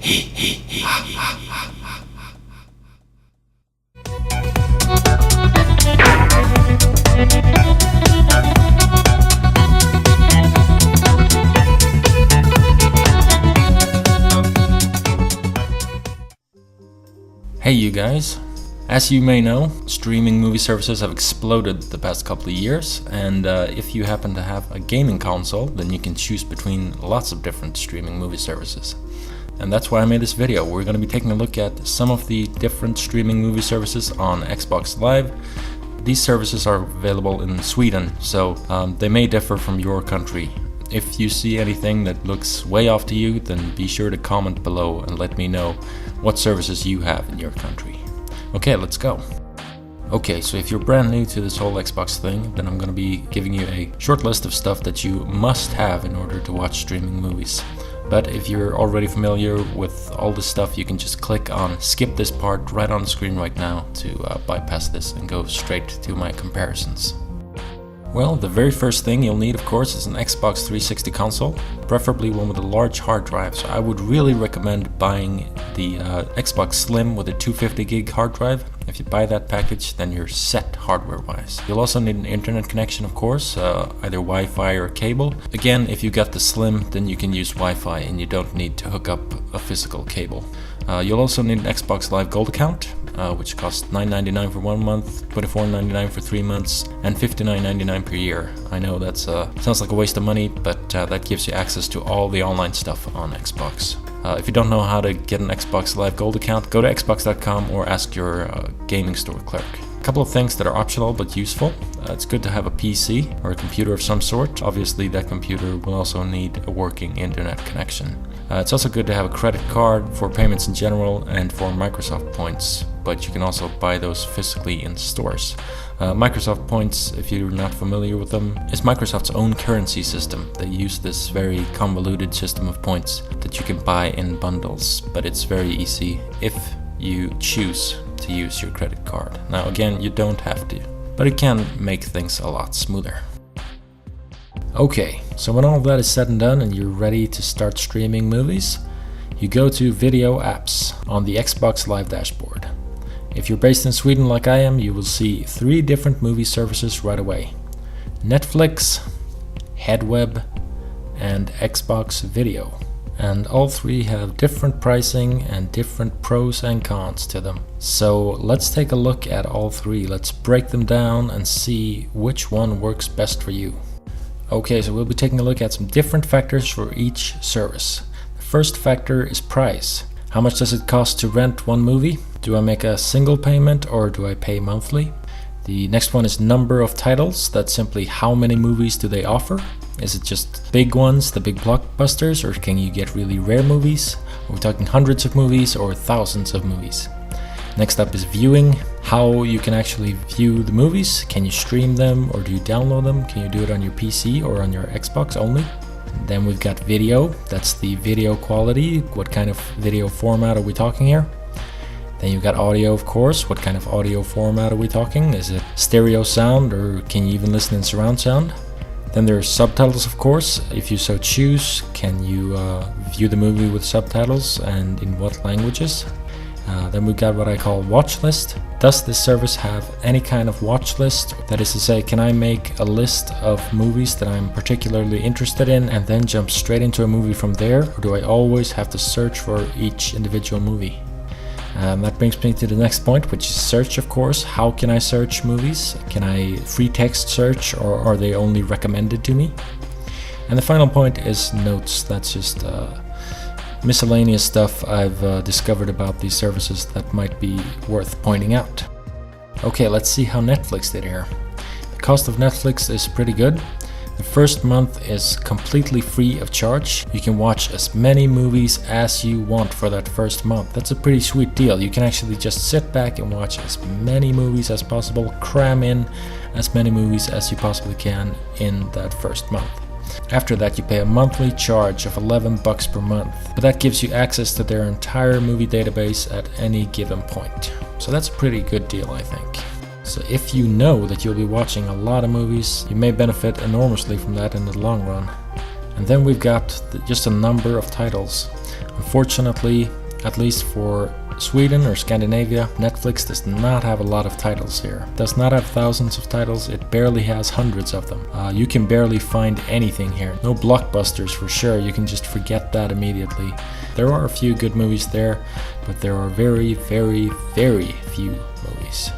Hey you guys! As you may know, streaming movie services have exploded the past couple of years, and if you happen to have a gaming console, then you can choose between lots of different streaming movie services. And that's why I made this video. We're going to be taking a look at some of the different streaming movie services on Xbox Live. These services are available in Sweden, so they may differ from your country. If you see anything that looks way off to you, then be sure to comment below and let me know what services you have in your country. Okay, let's go. Okay, so if you're brand new to this whole Xbox thing, then I'm gonna be giving you a short list of stuff that you must have in order to watch streaming movies. But if you're already familiar with all this stuff, you can just click on skip this part right on the screen right now to bypass this and go straight to my comparisons. Well, the very first thing you'll need, of course, is an Xbox 360 console, preferably one with a large hard drive. So I would really recommend buying the Xbox Slim with a 250 gig hard drive. If you buy that package, then you're set hardware-wise. You'll also need an internet connection, of course, either Wi-Fi or cable. Again, if you got the Slim, then you can use Wi-Fi and you don't need to hook up a physical cable. You'll also need an Xbox Live Gold account, which costs $9.99 for 1 month, $24.99 for 3 months, and $59.99 per year. I know that sounds like a waste of money, but that gives you access to all the online stuff on Xbox. If you don't know how to get an Xbox Live Gold account, go to xbox.com or ask your gaming store clerk. A couple of things that are optional but useful. It's good to have a PC or a computer of some sort. Obviously that computer will also need a working internet connection. It's also good to have a credit card for payments in general and for Microsoft points, but you can also buy those physically in stores. Microsoft points, if you're not familiar with them, is Microsoft's own currency system. They use this very convoluted system of points that you can buy in bundles, but it's very easy if you choose to use your credit card. Now again, you don't have to, but it can make things a lot smoother. Okay, so when all that is said and done and you're ready to start streaming movies, you go to Video Apps on the Xbox Live dashboard. If you're based in Sweden like I am, you will see 3 different movie services right away: Netflix, Headweb, and Xbox Video. And all 3 have different pricing and different pros and cons to them. So let's take a look at all 3. Let's break them down and see which one works best for you. Okay, so we'll be taking a look at some different factors for each service. The first factor is price. How much does it cost to rent one movie? Do I make a single payment or do I pay monthly? The next one is number of titles. That's simply how many movies do they offer? Is it just big ones, the big blockbusters, or can you get really rare movies? Are we talking hundreds of movies or thousands of movies? Next up is viewing. How you can actually view the movies. Can you stream them or do you download them? Can you do it on your PC or on your Xbox only? Then we've got video. That's the video quality. What kind of video format are we talking here? Then you've got audio, of course. What kind of audio format are we talking? Is it stereo sound or can you even listen in surround sound? Then there's subtitles, of course. If you so choose, can you view the movie with subtitles and in what languages? Then we've got what I call watch list. Does this service have any kind of watch list? That is to say, can I make a list of movies that I'm particularly interested in and then jump straight into a movie from there? Or do I always have to search for each individual movie? That brings me to the next point, which is search, of course. How can I search movies? Can I free text search or are they only recommended to me? And the final point is notes. That's just miscellaneous stuff I've discovered about these services that might be worth pointing out. Okay, let's see how Netflix did here. The cost of Netflix is pretty good. The first month is completely free of charge. You can watch as many movies as you want for that first month. That's a pretty sweet deal. You can actually just sit back and watch as many movies as possible, cram in as many movies as you possibly can in that first month. After that, you pay a monthly charge of $11 per month, but that gives you access to their entire movie database at any given point. So that's a pretty good deal, I think. So if you know that you'll be watching a lot of movies, you may benefit enormously from that in the long run. And then we've got just a number of titles. Unfortunately, at least for Sweden or Scandinavia, Netflix does not have a lot of titles here. It does not have thousands of titles, it barely has hundreds of them. You can barely find anything here. No blockbusters for sure, you can just forget that immediately. There are a few good movies there, but there are very, very, very few movies.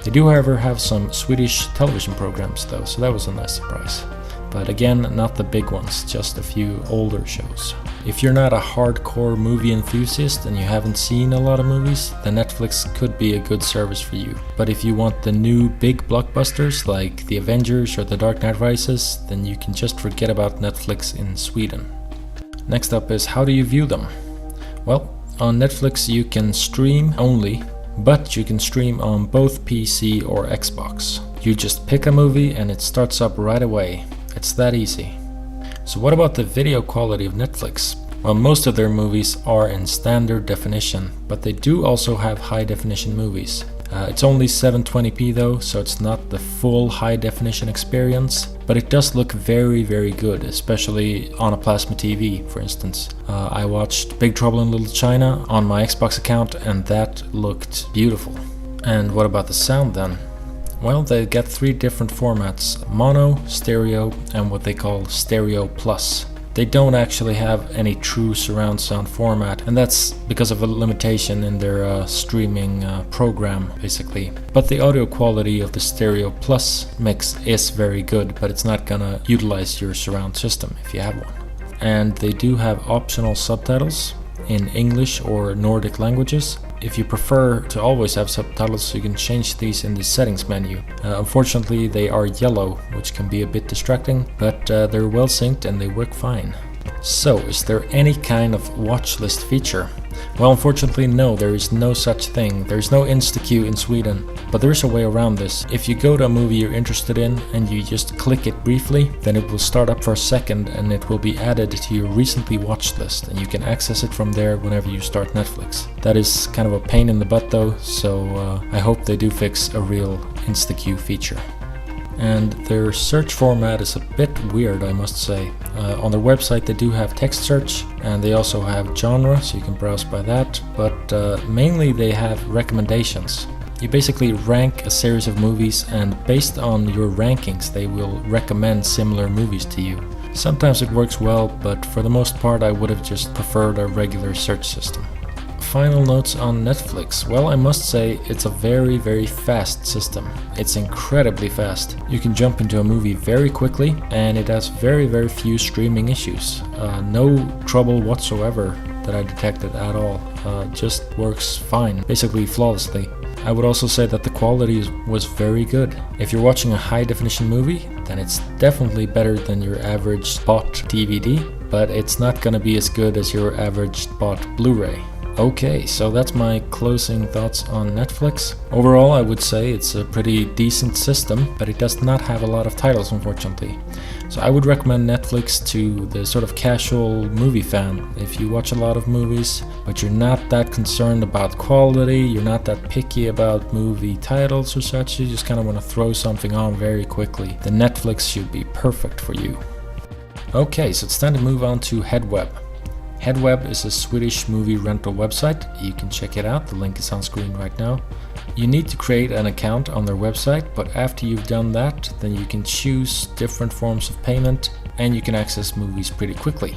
They do, however, have some Swedish television programs though, so that was a nice surprise. But again, not the big ones, just a few older shows. If you're not a hardcore movie enthusiast and you haven't seen a lot of movies, then Netflix could be a good service for you. But if you want the new big blockbusters like The Avengers or The Dark Knight Rises, then you can just forget about Netflix in Sweden. Next up is how do you view them? Well, on Netflix you can stream only, but you can stream on both PC or Xbox. You just pick a movie and it starts up right away. It's that easy. So what about the video quality of Netflix? Well, most of their movies are in standard definition, but they do also have high definition movies. It's only 720p though, so it's not the full high definition experience, but it does look very, very good, especially on a plasma TV, for instance. I watched Big Trouble in Little China on my Xbox account and that looked beautiful. And what about the sound then? Well, they get 3 different formats: mono, stereo, and what they call stereo plus. They don't actually have any true surround sound format, and that's because of a limitation in their streaming program, basically. But the audio quality of the stereo plus mix is very good, but it's not gonna utilize your surround system if you have one. And they do have optional subtitles in English or Nordic languages. If you prefer to always have subtitles, you can change these in the settings menu. Unfortunately, they are yellow, which can be a bit distracting, but they're well synced and they work fine. So, is there any kind of watch list feature? Well, unfortunately, no, there is no such thing. There is no Insta-queue in Sweden, but there is a way around this. If you go to a movie you're interested in and you just click it briefly, then it will start up for a second and it will be added to your recently watched list, and you can access it from there whenever you start Netflix. That is kind of a pain in the butt though, so I hope they do fix a real Insta-queue feature. And their search format is a bit weird, I must say. On their website they do have text search, and they also have genre, so you can browse by that, but mainly they have recommendations. You basically rank a series of movies, and based on your rankings they will recommend similar movies to you. Sometimes it works well, but for the most part I would have just preferred a regular search system. Final notes on Netflix. Well, I must say it's a very, very fast system. It's incredibly fast. You can jump into a movie very quickly, and it has very, very few streaming issues. No trouble whatsoever that I detected at all. Just works fine, basically flawlessly. I would also say that the quality was very good. If you're watching a high definition movie, then it's definitely better than your average bought DVD, but it's not gonna be as good as your average bought Blu-ray. Okay, so that's my closing thoughts on Netflix. Overall, I would say it's a pretty decent system, but it does not have a lot of titles, unfortunately. So I would recommend Netflix to the sort of casual movie fan. If you watch a lot of movies, but you're not that concerned about quality, you're not that picky about movie titles or such, you just kind of want to throw something on very quickly, then Netflix should be perfect for you. Okay, so it's time to move on to Headweb. Headweb is a Swedish movie rental website. You can check it out, the link is on screen right now. You need to create an account on their website, but after you've done that, then you can choose different forms of payment and you can access movies pretty quickly.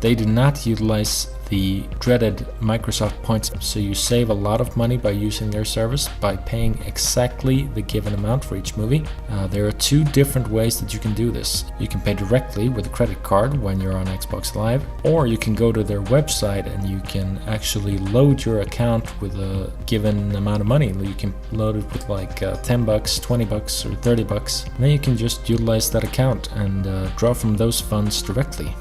They do not utilize the dreaded Microsoft points, so you save a lot of money by using their service by paying exactly the given amount for each movie. There are 2 different ways that you can do this. You can pay directly with a credit card when you're on Xbox Live, or you can go to their website and you can actually load your account with a given amount of money. You can load it with like $10, $20 or $30, and then you can just utilize that account and draw from those funds directly.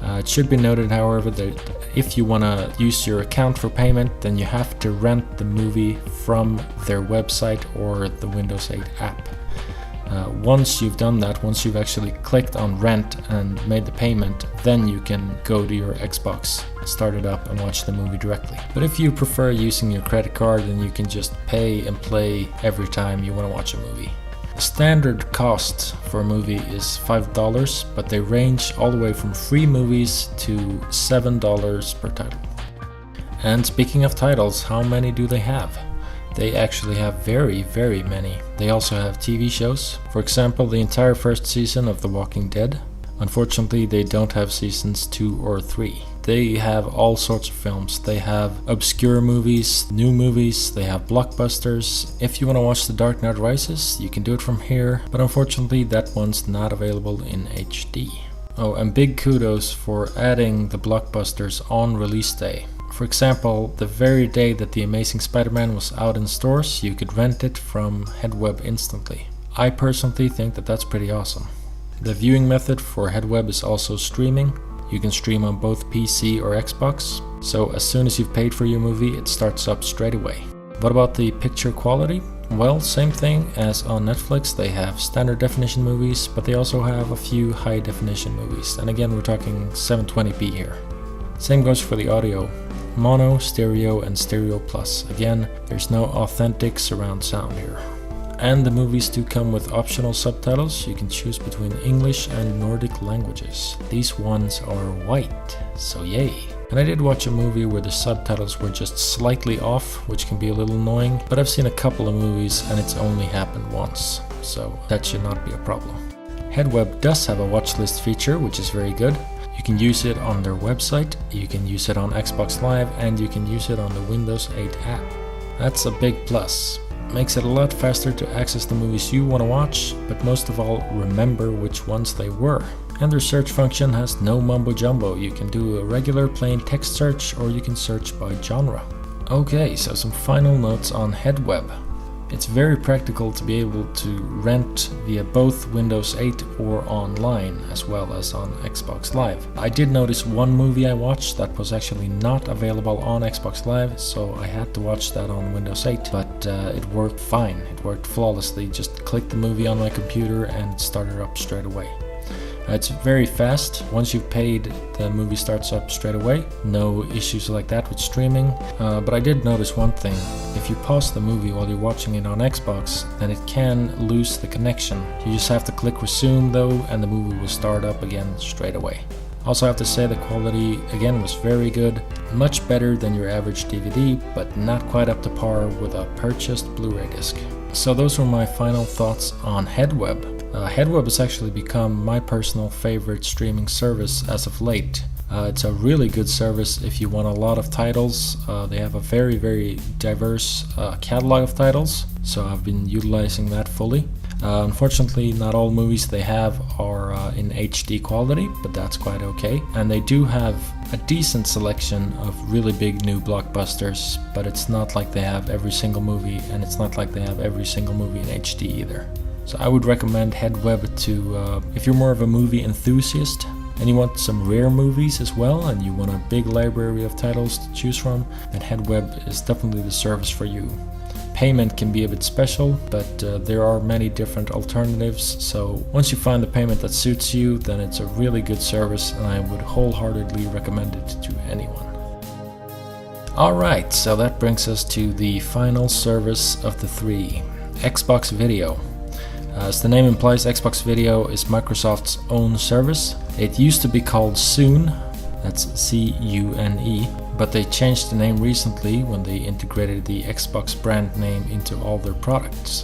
It should be noted, however, that if you want to use your account for payment, then you have to rent the movie from their website or the Windows 8 app. Once you've done that, once you've actually clicked on rent and made the payment, then you can go to your Xbox, start it up and watch the movie directly. But if you prefer using your credit card, then you can just pay and play every time you want to watch a movie. Standard cost for a movie is $5, but they range all the way from free movies to $7 per title. And speaking of titles, how many do they have? They actually have very, very many. They also have TV shows. For example, the entire first season of The Walking Dead. Unfortunately, they don't have seasons 2 or 3. They have all sorts of films. They have obscure movies, new movies, they have blockbusters. If you want to watch The Dark Knight Rises, you can do it from here, but unfortunately that one's not available in HD. Oh, and big kudos for adding the blockbusters on release day. For example, the very day that The Amazing Spider-Man was out in stores, you could rent it from Headweb instantly. I personally think that that's pretty awesome. The viewing method for Headweb is also streaming. You can stream on both PC or Xbox, so as soon as you've paid for your movie, it starts up straight away. What about the picture quality? Well, same thing as on Netflix. They have standard definition movies, but they also have a few high definition movies. And again, we're talking 720p here. Same goes for the audio. Mono, stereo, and stereo plus. Again, there's no authentic surround sound here. And the movies do come with optional subtitles. You can choose between English and Nordic languages. These ones are white, so yay. And I did watch a movie where the subtitles were just slightly off, which can be a little annoying, but I've seen a couple of movies and it's only happened once, so that should not be a problem. Headweb does have a watch list feature, which is very good. You can use it on their website, you can use it on Xbox Live, and you can use it on the Windows 8 app. That's a big plus. Makes it a lot faster to access the movies you want to watch, but most of all, remember which ones they were. And their search function has no mumbo jumbo. You can do a regular plain text search, or you can search by genre. Okay, so some final notes on Headweb. It's very practical to be able to rent via both Windows 8 or online, as well as on Xbox Live. I did notice one movie I watched that was actually not available on Xbox Live, so I had to watch that on Windows 8, but it worked fine. It worked flawlessly. Just clicked the movie on my computer and it started up straight away. It's very fast. Once you've paid, the movie starts up straight away. No issues like that with streaming. But I did notice one thing. If you pause the movie while you're watching it on Xbox, then it can lose the connection. You just have to click resume though, and the movie will start up again straight away. Also, I have to say the quality again was very good. Much better than your average DVD, but not quite up to par with a purchased Blu-ray disc. So those were my final thoughts on Headweb. Headweb has actually become my personal favorite streaming service as of late. It's a really good service if you want a lot of titles. They have a very, very diverse catalog of titles, so I've been utilizing that fully. Unfortunately, not all movies they have are in HD quality, but that's quite okay. And they do have a decent selection of really big new blockbusters, but it's not like they have every single movie, and it's not like they have every single movie in HD either. So I would recommend Headweb to, if you're more of a movie enthusiast and you want some rare movies as well, and you want a big library of titles to choose from, then Headweb is definitely the service for you. Payment can be a bit special, but there are many different alternatives, so once you find the payment that suits you, then it's a really good service, and I would wholeheartedly recommend it to anyone. Alright, so that brings us to the final service of the three, Xbox Video. As the name implies, Xbox Video is Microsoft's own service. It used to be called Zune, that's C-U-N-E, but they changed the name recently when they integrated the Xbox brand name into all their products.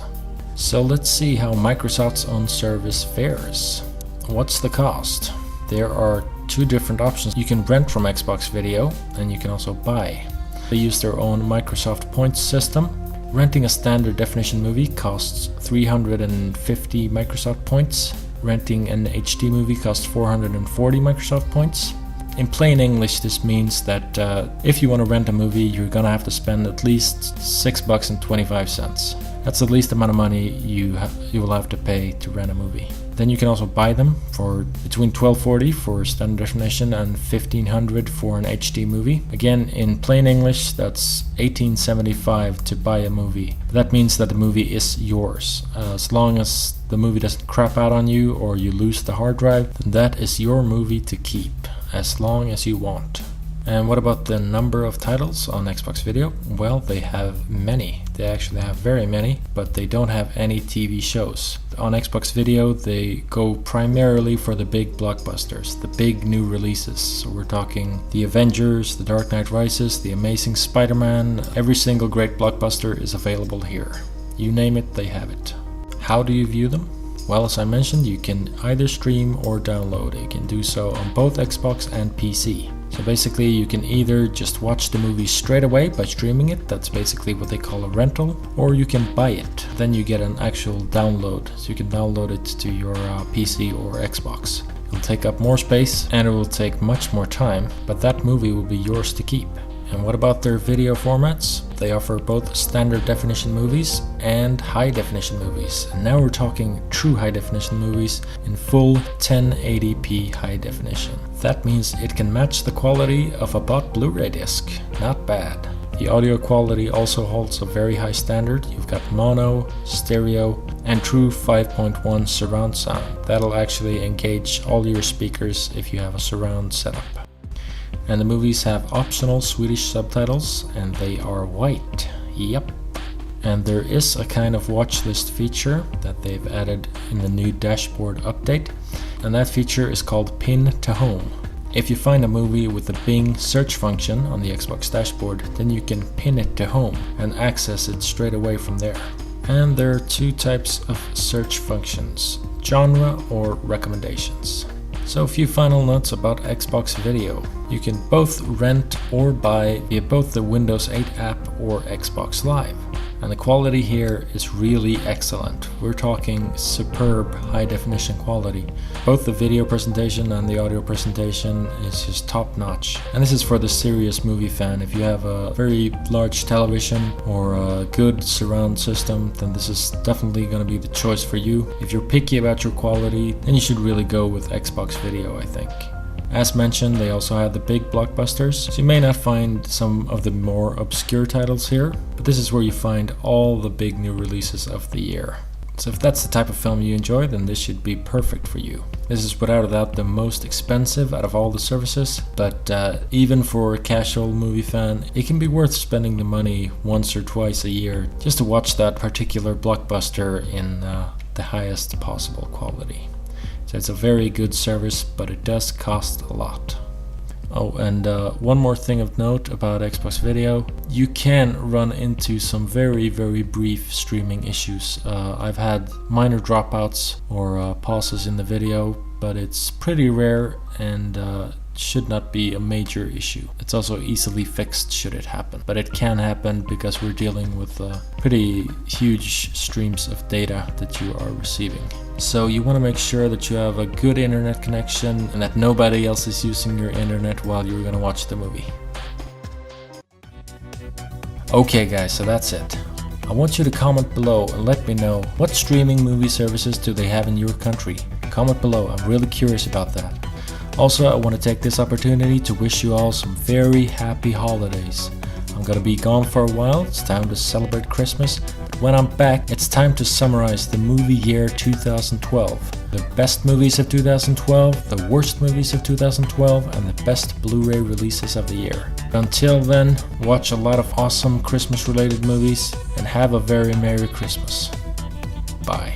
So let's see how Microsoft's own service fares. What's the cost? There are two different options. You can rent from Xbox Video, and you can also buy. They use their own Microsoft points system. Renting a standard definition movie costs 350 Microsoft points. Renting an HD movie costs 440 Microsoft points. In plain English, this means that if you want to rent a movie, you're gonna have to spend at least $6.25. That's the least amount of money you will have to pay to rent a movie. Then you can also buy them for between $12.40 for standard definition and $15.00 for an HD movie. Again, in plain English, that's $18.75 to buy a movie. That means that the movie is yours. As long as the movie doesn't crap out on you or you lose the hard drive, then that is your movie to keep, as long as you want. And what about the number of titles on Xbox Video? Well, they have many. They actually have very many, but they don't have any TV shows. On Xbox Video, they go primarily for the big blockbusters, the big new releases. So we're talking The Avengers, The Dark Knight Rises, The Amazing Spider-Man. Every single great blockbuster is available here. You name it, they have it. How do you view them? Well, as I mentioned, you can either stream or download. You can do so on both Xbox and PC. So basically you can either just watch the movie straight away by streaming it, that's basically what they call a rental, or you can buy it. Then you get an actual download, so you can download it to your PC or Xbox. It will take up more space and it will take much more time, but that movie will be yours to keep. And what about their video formats? They offer both standard definition movies and high definition movies. And now we're talking true high definition movies in full 1080p high definition. That means it can match the quality of a bought Blu-ray disc. Not bad. The audio quality also holds a very high standard. You've got mono, stereo, and true 5.1 surround sound. That'll actually engage all your speakers if you have a surround setup. And the movies have optional Swedish subtitles, and they are white. Yep. And there is a kind of watch list feature that they've added in the new dashboard update, and that feature is called Pin to Home. If you find a movie with the Bing search function on the Xbox dashboard, then you can pin it to home and access it straight away from there. And there are two types of search functions, genre or recommendations. So a few final notes about Xbox Video. You can both rent or buy via both the Windows 8 app or Xbox Live. And the quality here is really excellent. We're talking superb high definition quality. Both the video presentation and the audio presentation is just top notch. And this is for the serious movie fan. If you have a very large television or a good surround system, then this is definitely going to be the choice for you. If you're picky about your quality, then you should really go with Xbox Video, I think. As mentioned, they also have the big blockbusters, so you may not find some of the more obscure titles here, but this is where you find all the big new releases of the year. So if that's the type of film you enjoy, then this should be perfect for you. This is without a doubt the most expensive out of all the services, but even for a casual movie fan, it can be worth spending the money once or twice a year just to watch that particular blockbuster in the highest possible quality. So it's a very good service, but it does cost a lot. Oh, and one more thing of note about Xbox Video. You can run into some very, very brief streaming issues. I've had minor dropouts or pauses in the video, but it's pretty rare and should not be a major issue. It's also easily fixed should it happen, but it can happen because we're dealing with pretty huge streams of data that you are receiving. So you want to make sure that you have a good internet connection and that nobody else is using your internet while you're going to watch the movie. Okay guys, so that's it. I want you to comment below and let me know what streaming movie services do they have in your country. Comment below, I'm really curious about that. Also, I want to take this opportunity to wish you all some very happy holidays. I'm gonna be gone for a while, it's time to celebrate Christmas, but when I'm back, it's time to summarize the movie year 2012. The best movies of 2012, the worst movies of 2012, and the best Blu-ray releases of the year. Until then, watch a lot of awesome Christmas-related movies, and have a very Merry Christmas. Bye.